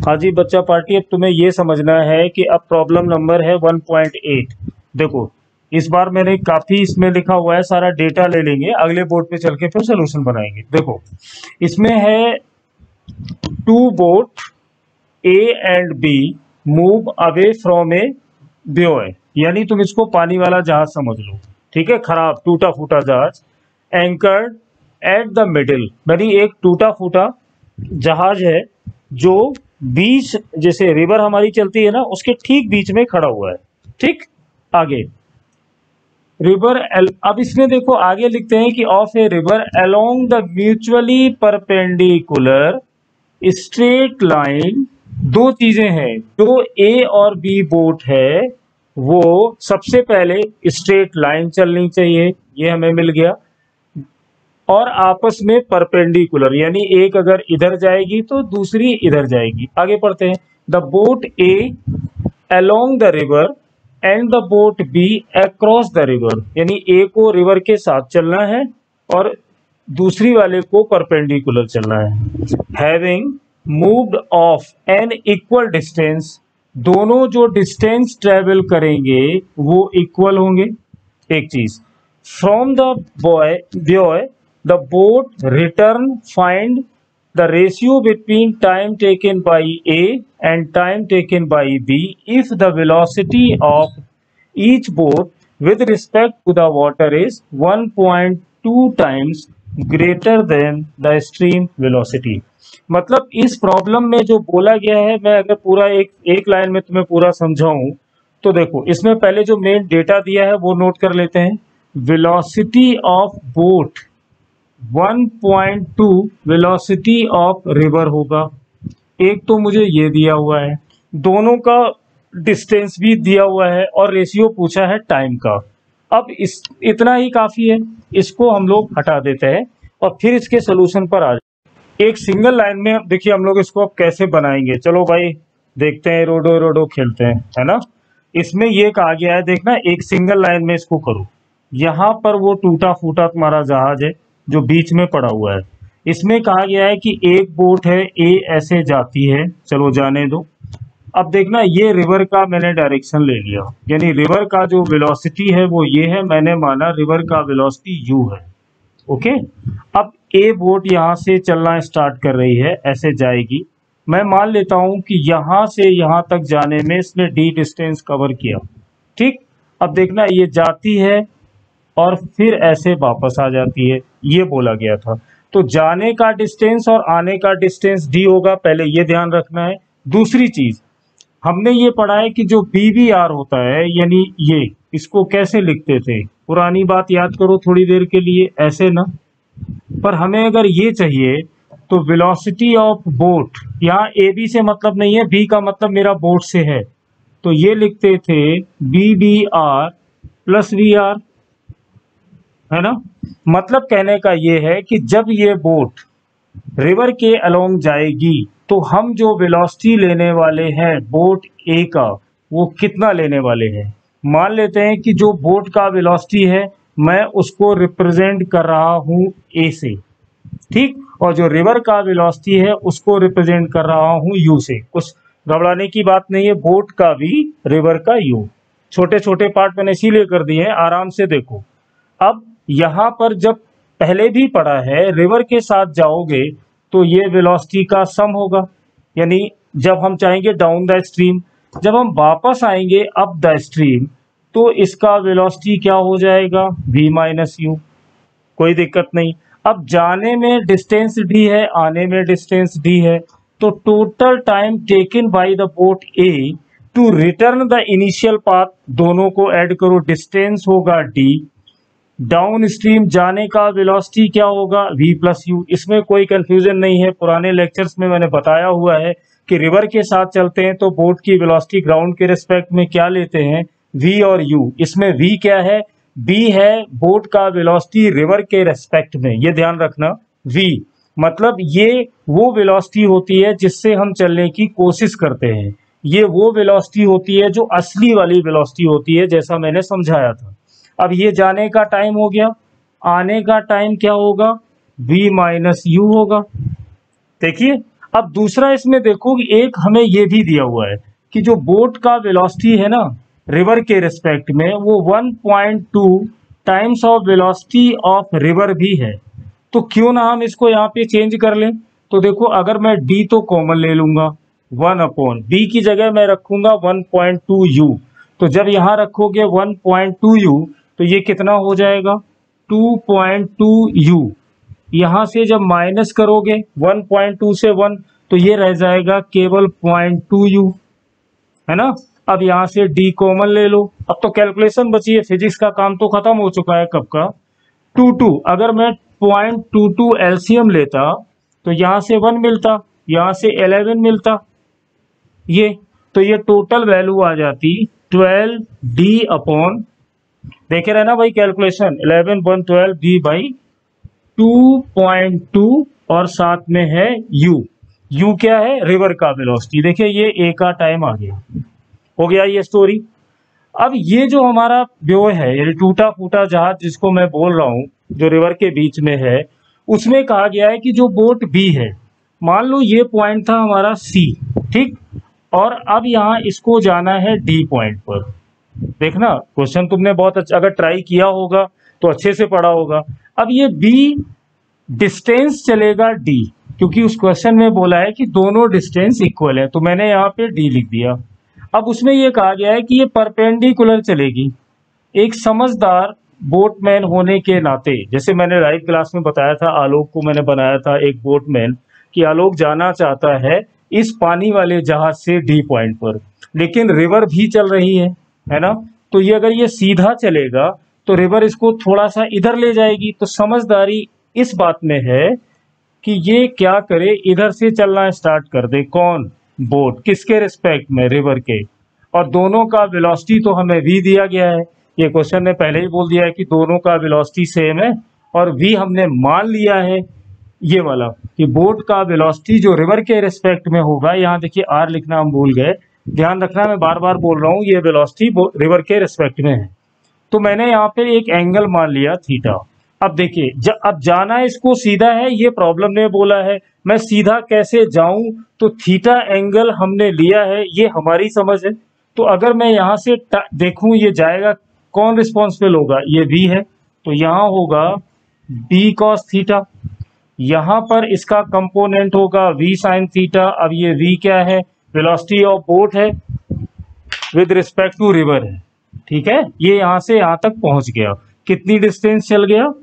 हाँ जी बच्चा पार्टी, अब तुम्हें ये समझना है कि अब प्रॉब्लम नंबर है 1.8। देखो इस बार मैंने काफी इसमें लिखा हुआ है, सारा डेटा ले लेंगे, अगले बोर्ड पे चल के फिर सोल्यूशन बनाएंगे। देखो इसमें है two boat A and B move away from a buoy, यानी तुम इसको पानी वाला जहाज समझ लो, ठीक है, खराब टूटा फूटा जहाज। एंकर्ड एट द मिडिल, यानी एक टूटा फूटा जहाज है जो बीच, जैसे रिवर हमारी चलती है ना, उसके ठीक बीच में खड़ा हुआ है। ठीक, आगे रिवर अब इसमें देखो आगे लिखते हैं कि of a river along the mutually perpendicular straight line. दो चीजें हैं, जो ए और बी बोट है वो सबसे पहले स्ट्रेट लाइन चलनी चाहिए, ये हमें मिल गया, और आपस में परपेंडिकुलर, यानी एक अगर इधर जाएगी तो दूसरी इधर जाएगी। आगे पढ़ते हैं, the boat a along the river and the boat B across the river, यानी ए को रिवर के साथ चलना है और दूसरी वाले को परपेंडिकुलर चलना है। Having moved off an equal distance, दोनों जो डिस्टेंस ट्रेवल करेंगे वो इक्वल होंगे। एक चीज, from the buoy the boat return find the ratio between time taken by A and time taken by B if the velocity of each boat with respect to the water is 1.2 times greater than the stream velocity। मतलब इस problem में जो बोला गया है, मैं अगर पूरा एक लाइन में तुम्हें पूरा समझाऊं तो देखो इसमें पहले जो मेन डेटा दिया है वो नोट कर लेते हैं। Velocity of boat 1.2 velocity of river होगा। एक तो मुझे ये दिया हुआ है, दोनों का डिस्टेंस भी दिया हुआ है और रेशियो पूछा है टाइम का। अब इतना ही काफी है, इसको हम लोग हटा देते हैं और फिर इसके सोल्यूशन पर आ जाए। एक सिंगल लाइन में देखिए हम लोग इसको अब कैसे बनाएंगे, चलो भाई देखते हैं, रोडो रोडो खेलते हैं, है ना। इसमें ये कहा गया है, देखना एक सिंगल लाइन में इसको करो। यहाँ पर वो टूटा फूटा तुम्हारा जहाज है जो बीच में पड़ा हुआ है। इसमें कहा गया है कि एक बोट है, ए ऐसे जाती है, चलो जाने दो। अब देखना ये रिवर का मैंने डायरेक्शन ले लिया, यानी रिवर का जो वेलोसिटी है वो ये है, मैंने माना रिवर का वेलोसिटी यू है। ओके, अब ए बोट यहाँ से चलना स्टार्ट कर रही है, ऐसे जाएगी। मैं मान लेता हूं कि यहाँ से यहाँ तक जाने में इसने डी डिस्टेंस कवर किया। ठीक, अब देखना ये जाती है और फिर ऐसे वापस आ जाती है, ये बोला गया था। तो जाने का डिस्टेंस और आने का डिस्टेंस डी होगा, पहले ये ध्यान रखना है। दूसरी चीज हमने ये पढ़ा है कि जो BVR होता है, यानी ये इसको कैसे लिखते थे, पुरानी बात याद करो थोड़ी देर के लिए, ऐसे ना। पर हमें अगर ये चाहिए तो वेलोसिटी ऑफ बोट, यहाँ AB से मतलब नहीं है, B का मतलब मेरा बोट से है, तो ये लिखते थे BVR प्लस VR, है ना। मतलब कहने का ये है कि जब ये बोट रिवर के अलोंग जाएगी तो हम जो वेलोसिटी लेने वाले हैं बोट ए का, वो कितना लेने वाले हैं। मान लेते हैं कि जो बोट का वेलोसिटी है मैं उसको रिप्रेजेंट कर रहा हूं ए से, ठीक, और जो रिवर का वेलोसिटी है उसको रिप्रेजेंट कर रहा हूं यू से। कुछ घबराने की बात नहीं है, बोट का भी रिवर का यू, छोटे छोटे पार्ट मैंने इसीलिए कर दिए हैं, आराम से देखो। अब यहाँ पर जब पहले भी पढ़ा है, रिवर के साथ जाओगे तो ये वेलोसिटी का सम होगा, यानी जब हम चाहेंगे डाउन द स्ट्रीम, जब हम वापस आएंगे अप द स्ट्रीम तो इसका वेलोसिटी क्या हो जाएगा, v माइनस यू, कोई दिक्कत नहीं। अब जाने में डिस्टेंस डी है, आने में डिस्टेंस डी है, तो total time taken by the boat A to return the initial path, दोनों को ऐड करो, डिस्टेंस होगा डी, डाउन स्ट्रीम जाने का वेलोसिटी क्या होगा v प्लस यू। इसमें कोई कंफ्यूजन नहीं है, पुराने लेक्चर्स में मैंने बताया हुआ है कि रिवर के साथ चलते हैं तो बोट की वेलोसिटी ग्राउंड के रिस्पेक्ट में क्या लेते हैं, v और u। इसमें v क्या है, b है बोट का वेलोसिटी रिवर के रेस्पेक्ट में, ये ध्यान रखना। v मतलब ये वो वेलोसिटी होती है जिससे हम चलने की कोशिश करते हैं, ये वो वेलोसिटी होती है जो असली वाली वेलोसिटी होती है, जैसा मैंने समझाया था। अब ये जाने का टाइम हो गया, आने का टाइम क्या होगा, v माइनस यू होगा। देखिए अब दूसरा इसमें देखो कि एक हमें ये भी दिया हुआ है कि जो बोट का वेलोसिटी है ना रिवर के रिस्पेक्ट में वो 1.2 times of velocity of river भी है। तो क्यों ना हम इसको यहाँ पे चेंज कर लें। तो देखो अगर मैं डी तो कॉमन ले लूंगा, 1/b की जगह मैं रखूंगा 1.2u। तो जब यहाँ रखोगे 1.2u तो ये कितना हो जाएगा 2.2u। यहाँ से जब माइनस करोगे 1.2 से 1 तो ये रह जाएगा केवल 0.2u, है ना। अब यहाँ से d कॉमन ले लो, अब तो कैलकुलेशन बची है, फिजिक्स का काम तो खत्म हो चुका है कब का। 2 अगर मैं 0.22 एलसीएम लेता तो यहाँ से 1 मिलता, यहाँ से 11 मिलता, ये तो ये टोटल वैल्यू आ जाती 12d अपॉन, देखे रहे ना भाई कैलकुलेशन, 11 1 12d बाई 2.2 और साथ में है u क्या है रिवर का वेलोसिटी। देखिए ये a का टाइम आ गया, हो गया ये स्टोरी। अब ये जो हमारा व्यू है ये टूटा फूटा जहाज जिसको मैं बोल रहा हूँ जो रिवर के बीच में है, उसमें कहा गया है कि जो बोट बी है, मान लो ये पॉइंट था हमारा सी, ठीक, और अब यहाँ इसको जाना है डी पॉइंट पर। देखना क्वेश्चन तुमने बहुत अच्छा अगर ट्राई किया होगा तो अच्छे से पढ़ा होगा। अब ये बी डिस्टेंस चलेगा डी, क्योंकि उस क्वेश्चन में बोला है कि दोनों डिस्टेंस इक्वल है, तो मैंने यहाँ पे डी लिख दिया। अब उसमें ये कहा गया है कि ये परपेंडिकुलर चलेगी। एक समझदार बोटमैन होने के नाते, जैसे मैंने लाइव क्लास में बताया था, आलोक को मैंने बनाया था एक बोटमैन, कि आलोक जाना चाहता है इस पानी वाले जहाज से डी पॉइंट पर, लेकिन रिवर भी चल रही है ना। तो ये अगर ये सीधा चलेगा तो रिवर इसको थोड़ा सा इधर ले जाएगी। तो समझदारी इस बात में है कि ये क्या करे, इधर से चलना स्टार्ट कर दे। कौन? बोट। किसके रिस्पेक्ट में? रिवर के। और दोनों का वेलोसिटी तो हमें v दिया गया है, ये क्वेश्चन ने पहले ही बोल दिया है कि दोनों का वेलोसिटी सेम है, और v हमने मान लिया है ये वाला कि बोट का वेलोसिटी जो रिवर के रिस्पेक्ट में होगा, यहाँ देखिए r लिखना हम भूल गए, ध्यान रखना मैं बार बार बोल रहा हूँ, ये वेलोसिटी रिवर के रिस्पेक्ट में है। तो मैंने यहाँ पे एक एंगल मान लिया थीटा। अब देखिए अब जाना इसको सीधा है, ये प्रॉब्लम ने बोला है मैं सीधा कैसे जाऊं, तो थीटा एंगल हमने लिया है, ये हमारी समझ है। तो अगर मैं यहाँ से देखूं ये जाएगा, कौन रिस्पॉन्सिबल होगा? ये v है, तो यहाँ होगा b cos थीटा, यहाँ पर इसका कंपोनेंट होगा v sin थीटा। अब ये v क्या है? वेलोसिटी ऑफ बोट है विद रिस्पेक्ट टू रिवर है, ठीक है। ये यहाँ से यहाँ तक पहुंच गया, कितनी डिस्टेंस चल गया?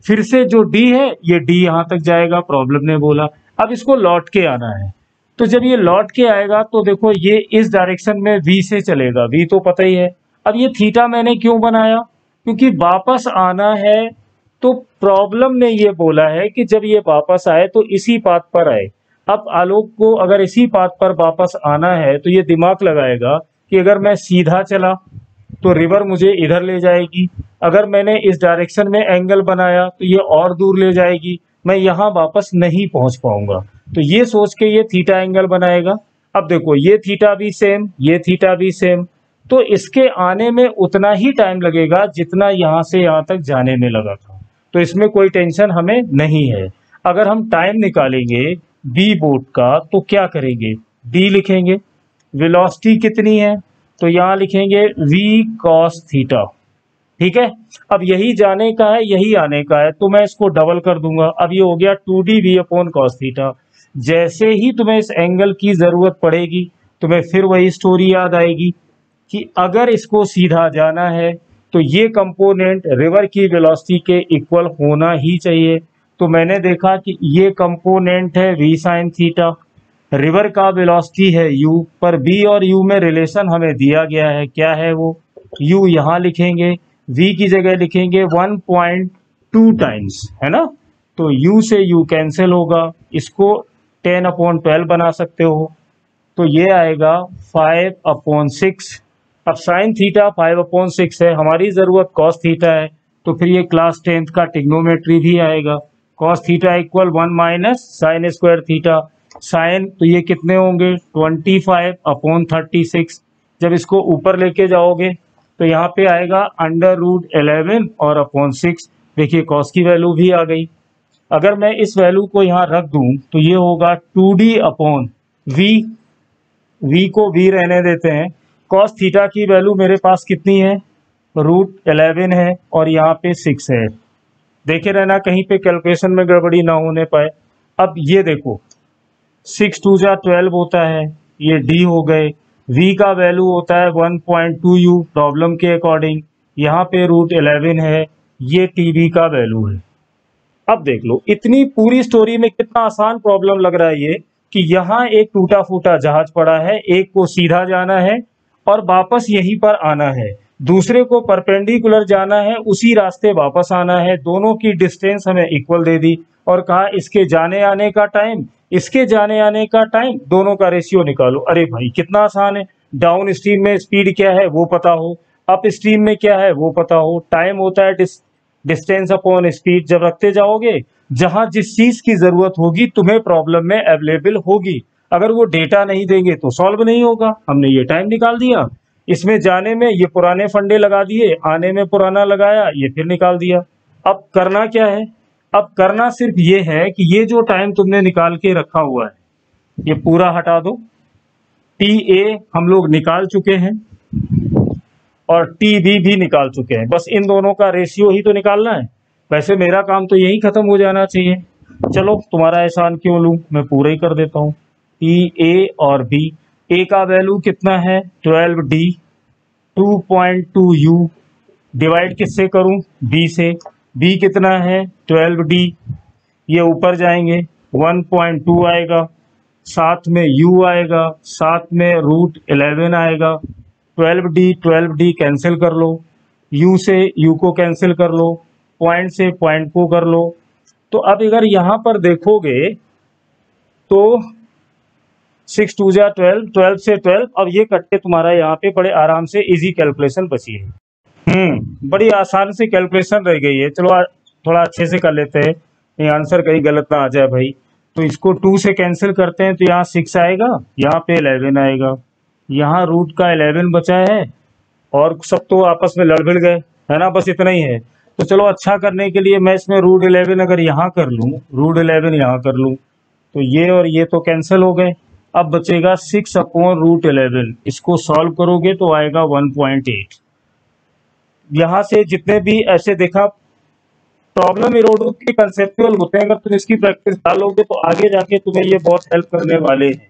फिर से जो d है ये d यहाँ तक जाएगा, प्रॉब्लम ने बोला। अब इसको लौट के आना है, तो जब ये लौट के आएगा तो देखो ये इस डायरेक्शन में v से चलेगा, v तो पता ही है। अब ये थीटा मैंने क्यों बनाया? क्योंकि वापस आना है, तो प्रॉब्लम ने ये बोला है कि जब ये वापस आए तो इसी पाथ पर आए। अब आलोक को अगर इसी पाथ पर वापस आना है तो ये दिमाग लगाएगा कि अगर मैं सीधा चला तो रिवर मुझे इधर ले जाएगी, अगर मैंने इस डायरेक्शन में एंगल बनाया तो ये और दूर ले जाएगी, मैं यहाँ वापस नहीं पहुंच पाऊंगा। तो ये सोच के ये थीटा एंगल बनाएगा। अब देखो ये थीटा भी सेम, ये थीटा भी सेम, तो इसके आने में उतना ही टाइम लगेगा जितना यहाँ से यहाँ तक जाने में लगा था, तो इसमें कोई टेंशन हमें नहीं है। अगर हम टाइम निकालेंगे बी बोट का तो क्या करेंगे? डी लिखेंगे, वेलोसिटी कितनी है तो यहाँ लिखेंगे v cos थीटा, ठीक है। अब यही जाने का है यही आने का है, तो मैं इसको डबल कर दूंगा। अब ये हो गया 2d v upon cos theta. जैसे ही तुम्हें इस एंगल की जरूरत पड़ेगी तुम्हें फिर वही स्टोरी याद आएगी कि अगर इसको सीधा जाना है तो ये कंपोनेंट रिवर की वेलोसिटी के इक्वल होना ही चाहिए। तो मैंने देखा कि ये कंपोनेंट है v sin थीटा, रिवर का वेलोसिटी है u, पर b और u में रिलेशन हमें दिया गया है, क्या है वो? u यहाँ लिखेंगे, v की जगह लिखेंगे 1.2 टाइम्स, है ना। तो u से u कैंसिल होगा, इसको 10/12 बना सकते हो, तो ये आएगा 5/6। अब साइन थीटा 5/6 है, हमारी जरूरत कॉस थीटा है, तो फिर ये क्लास 10th का ट्रिग्नोमेट्री भी आएगा। Cos theta equal 1 minus sine square theta. Sine तो ये कितने होंगे? 25/36। जब इसको ऊपर लेके जाओगे तो यहाँ पे आएगा √11 और अपॉन 6। देखिए कॉस की वैल्यू भी आ गई। अगर मैं इस वैल्यू को यहाँ रख दूं तो ये होगा 2d अपॉन v, v को v रहने देते हैं। कॉस थीटा की वैल्यू मेरे पास कितनी है, √11 है और यहाँ पे 6 है। देखे रहना कहीं पे कैलकुलेशन में गड़बड़ी ना होने पाए। अब ये देखो 6 2 जा 12 होता है, ये d हो गए। v का वैल्यू होता है 1.2u प्रॉब्लम के अकॉर्डिंग, यहाँ पे √11 है, ये tv का वैल्यू है। अब देख लो इतनी पूरी स्टोरी में कितना आसान प्रॉब्लम लग रहा है ये, कि यहाँ एक टूटा फूटा जहाज पड़ा है, एक को सीधा जाना है और वापस यहीं पर आना है, दूसरे को परपेंडिकुलर जाना है, उसी रास्ते वापस आना है। दोनों की डिस्टेंस हमें इक्वल दे दी और कहा इसके जाने आने का टाइम, इसके जाने आने का टाइम, दोनों का रेशियो निकालो। अरे भाई कितना आसान है। डाउन स्ट्रीम में स्पीड क्या है वो पता हो, अप स्ट्रीम में क्या है वो पता हो, टाइम होता है डिस्टेंस अपॉन स्पीड। जब रखते जाओगे जहां जिस चीज की जरूरत होगी तुम्हें प्रॉब्लम में अवेलेबल होगी, अगर वो डेटा नहीं देंगे तो सॉल्व नहीं होगा। हमने ये टाइम निकाल दिया, इसमें जाने में ये पुराने फंडे लगा दिए, आने में पुराना लगाया, ये फिर निकाल दिया। अब करना क्या है, अब करना सिर्फ ये है कि ये जो टाइम तुमने निकाल के रखा हुआ है ये पूरा हटा दो। TA हम लोग निकाल चुके हैं और TB भी निकाल चुके हैं, बस इन दोनों का रेशियो ही तो निकालना है। वैसे मेरा काम तो यही खत्म हो जाना चाहिए। चलो तुम्हारा एहसान क्यों लूं, मैं पूरा ही कर देता हूँ। TA और B, A का वैल्यू कितना है 12D, 2.2u डिवाइड किससे करूं, B से। B कितना है 12D, ये ऊपर जाएंगे 1.2 आएगा, साथ में u आएगा, साथ में √11 आएगा। 12D कैंसिल कर लो, u से u को कैंसिल कर लो, पॉइंट से पॉइंट को कर लो। तो अब अगर यहाँ पर देखोगे तो 6 2 जा 12, 12 से 12, अब ये कट्टे तुम्हारा यहाँ पे बड़े आराम से इजी कैलकुलेशन बची है। बड़ी आसान से कैलकुलेशन रह गई है। चलो थोड़ा अच्छे से कर लेते हैं, ये आंसर कहीं गलत ना आ जाए भाई। तो इसको 2 से कैंसिल करते हैं तो यहाँ 6 आएगा, यहाँ पे 11 आएगा, यहाँ रूट का 11 बचा है और सब तो आपस में लड़ भिड़ गए, है ना, बस इतना ही है। तो चलो अच्छा करने के लिए मैं इसमें √11 अगर यहाँ कर लूँ, √11 यहाँ कर लूँ तो ये और ये तो कैंसिल हो गए। अब बचेगा 6 अपॉन √11, इसको सॉल्व करोगे तो आएगा 1.8। यहाँ से जितने भी ऐसे देखा प्रॉब्लम इरोडो के कंसेप्चुअल होते हैं, अगर तुम इसकी प्रैक्टिस डालोगे तो आगे जाके तुम्हें ये बहुत हेल्प करने वाले हैं।